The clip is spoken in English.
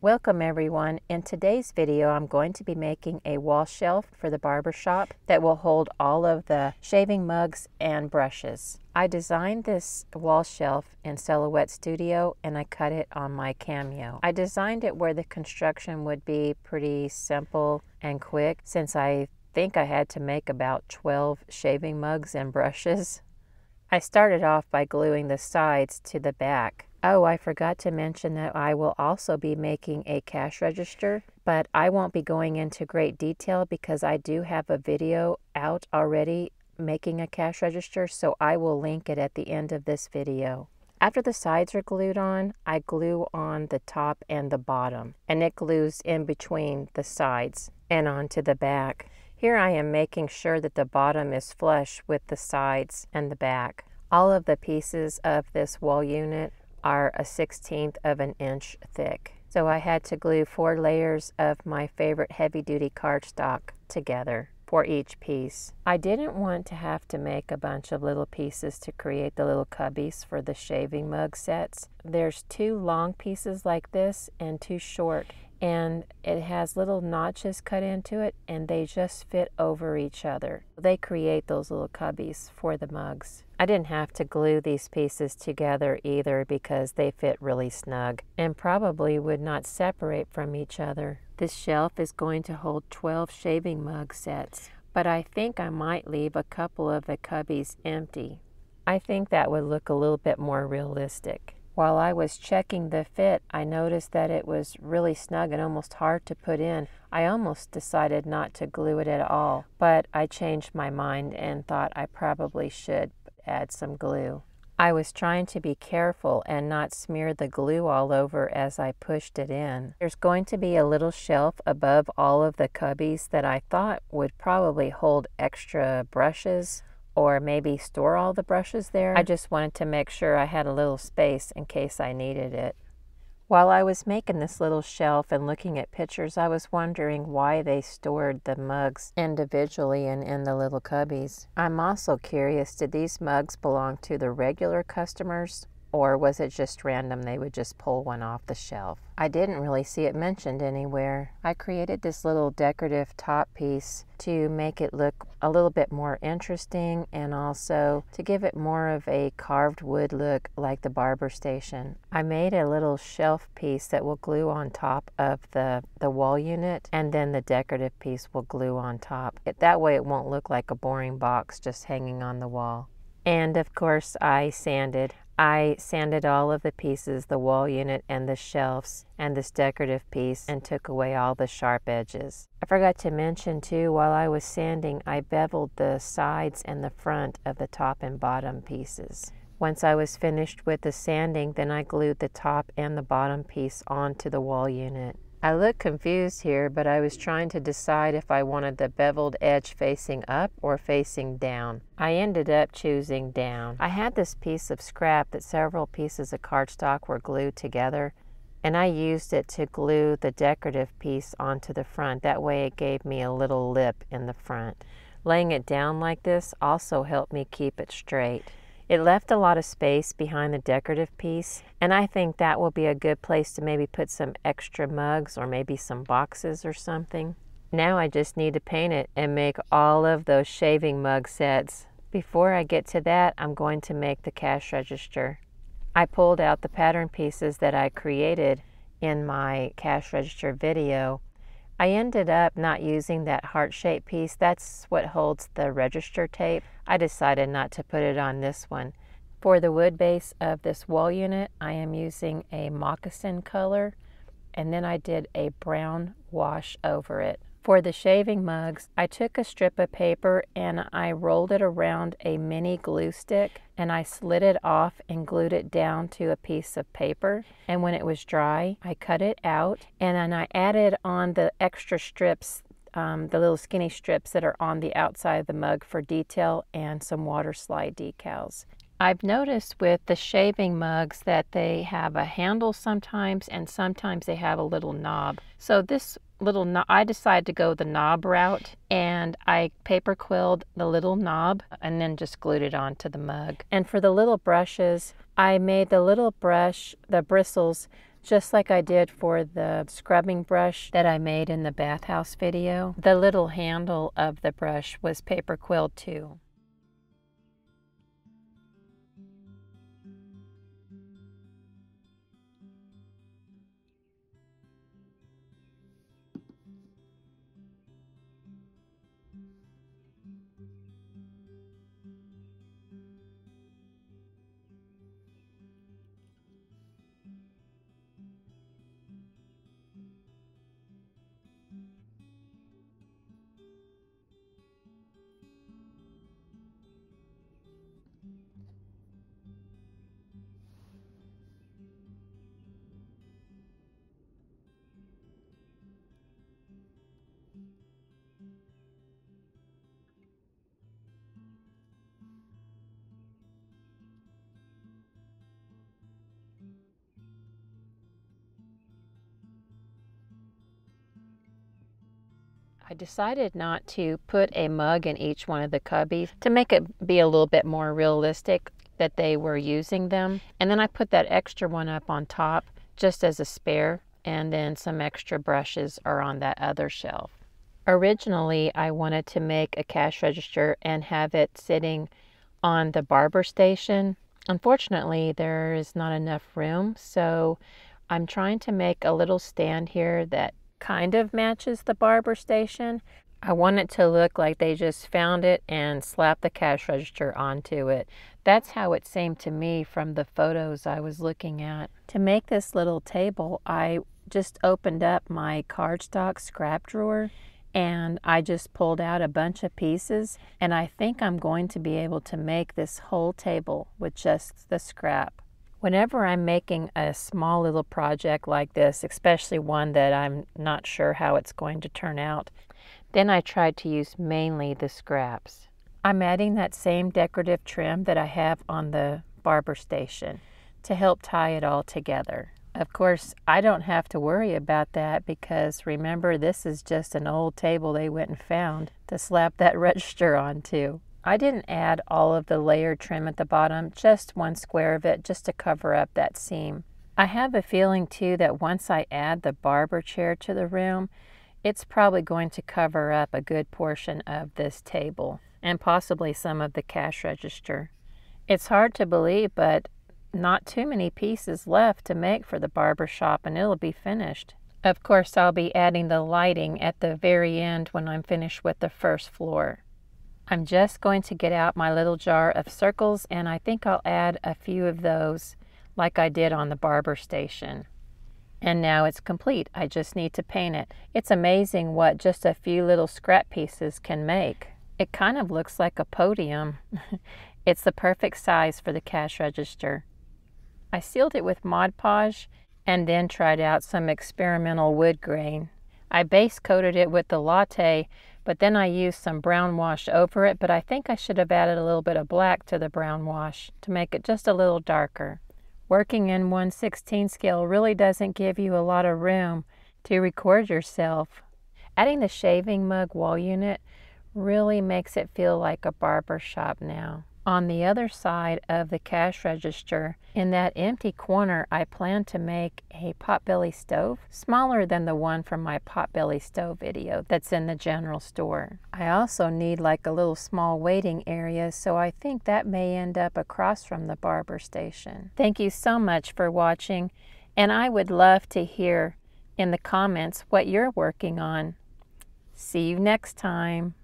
Welcome everyone. In today's video I'm going to be making a wall shelf for the barber shop that will hold all of the shaving mugs and brushes. I designed this wall shelf in Silhouette Studio and I cut it on my Cameo. I designed it where the construction would be pretty simple and quick since I think I had to make about 12 shaving mugs and brushes. I started off by gluing the sides to the back. Oh, I forgot to mention that I will also be making a cash register, but I won't be going into great detail because I do have a video out already making a cash register, so I will link it at the end of this video. After the sides are glued on, I glue on the top and the bottom, and it glues in between the sides and onto the back. Here I am making sure that the bottom is flush with the sides and the back. All of the pieces of this wall unit are 1/16 of an inch thick. So I had to glue 4 layers of my favorite heavy-duty cardstock together for each piece. I didn't want to have to make a bunch of little pieces to create the little cubbies for the shaving mug sets. There's 2 long pieces like this and 2 short, and it has little notches cut into it and they just fit over each other. They create those little cubbies for the mugs. I didn't have to glue these pieces together either because they fit really snug and probably would not separate from each other. This shelf is going to hold 12 shaving mug sets, but I think I might leave a couple of the cubbies empty. I think that would look a little bit more realistic. While I was checking the fit, I noticed that it was really snug and almost hard to put in. I almost decided not to glue it at all, but I changed my mind and thought I probably should add some glue. I was trying to be careful and not smear the glue all over as I pushed it in. There's going to be a little shelf above all of the cubbies that I thought would probably hold extra brushes or maybe store all the brushes there. I just wanted to make sure I had a little space in case I needed it. While I was making this little shelf and looking at pictures, I was wondering why they stored the mugs individually and in the little cubbies. I'm also curious, did these mugs belong to the regular customers, or was it just random they would just pull one off the shelf? I didn't really see it mentioned anywhere. I created this little decorative top piece to make it look a little bit more interesting and also to give it more of a carved wood look like the barber station. I made a little shelf piece that will glue on top of the wall unit, and then the decorative piece will glue on top. That way it won't look like a boring box just hanging on the wall. And of course I sanded all of the pieces, the wall unit and the shelves and this decorative piece, and took away all the sharp edges. I forgot to mention too, while I was sanding, I beveled the sides and the front of the top and bottom pieces. Once I was finished with the sanding, then I glued the top and the bottom piece onto the wall unit. I look confused here, but I was trying to decide if I wanted the beveled edge facing up or facing down. I ended up choosing down. I had this piece of scrap that several pieces of cardstock were glued together, and I used it to glue the decorative piece onto the front. That way it gave me a little lip in the front. Laying it down like this also helped me keep it straight. It left a lot of space behind the decorative piece, and I think that will be a good place to maybe put some extra mugs or maybe some boxes or something. Now I just need to paint it and make all of those shaving mug sets. Before I get to that, I'm going to make the cash register. I pulled out the pattern pieces that I created in my cash register video. I ended up not using that heart-shaped piece. That's what holds the register tape. I decided not to put it on this one. For the wood base of this wall unit, I am using a moccasin color, and then I did a brown wash over it. For the shaving mugs, I took a strip of paper and I rolled it around a mini glue stick, and I slid it off and glued it down to a piece of paper. And when it was dry, I cut it out, and then I added on the extra strips, the little skinny strips that are on the outside of the mug for detail, and some water slide decals. I've noticed with the shaving mugs that they have a handle sometimes, and sometimes they have a little knob. So this little knob, I decided to go the knob route, and I paper quilled the little knob and then just glued it onto the mug. And for the little brushes, I made the little brush, the bristles, just like I did for the scrubbing brush that I made in the bathhouse video. The little handle of the brush was paper quilled too. I decided not to put a mug in each one of the cubbies to make it be a little bit more realistic that they were using them. And then I put that extra one up on top just as a spare, and then some extra brushes are on that other shelf. Originally, I wanted to make a cash register and have it sitting on the barber station. Unfortunately, there is not enough room, so I'm trying to make a little stand here that kind of matches the barber station. I want it to look like they just found it and slapped the cash register onto it. That's how it seemed to me from the photos I was looking at. To make this little table, I just opened up my cardstock scrap drawer and I just pulled out a bunch of pieces, and I think I'm going to be able to make this whole table with just the scrap. Whenever I'm making a small little project like this, especially one that I'm not sure how it's going to turn out, then I try to use mainly the scraps. I'm adding that same decorative trim that I have on the barber station to help tie it all together. Of course, I don't have to worry about that because remember, this is just an old table they went and found to slap that register onto. I didn't add all of the layered trim at the bottom, just one square of it, just to cover up that seam. I have a feeling too that once I add the barber chair to the room, it's probably going to cover up a good portion of this table and possibly some of the cash register. It's hard to believe, but not too many pieces left to make for the barber shop and it'll be finished. Of course, I'll be adding the lighting at the very end when I'm finished with the first floor. I'm just going to get out my little jar of circles, and I think I'll add a few of those like I did on the barber station. And now it's complete. I just need to paint it. It's amazing what just a few little scrap pieces can make. It kind of looks like a podium. It's the perfect size for the cash register. I sealed it with Mod Podge and then tried out some experimental wood grain. I base coated it with the latte, but then I used some brown wash over it, but I think I should have added a little bit of black to the brown wash to make it just a little darker. Working in 1/16 scale really doesn't give you a lot of room to record yourself. Adding the shaving mug wall unit really makes it feel like a barber shop now. On the other side of the cash register, in that empty corner, I plan to make a potbelly stove, smaller than the one from my potbelly stove video that's in the general store. I also need like a little small waiting area, so I think that may end up across from the barber station. Thank you so much for watching, and I would love to hear in the comments what you're working on. See you next time.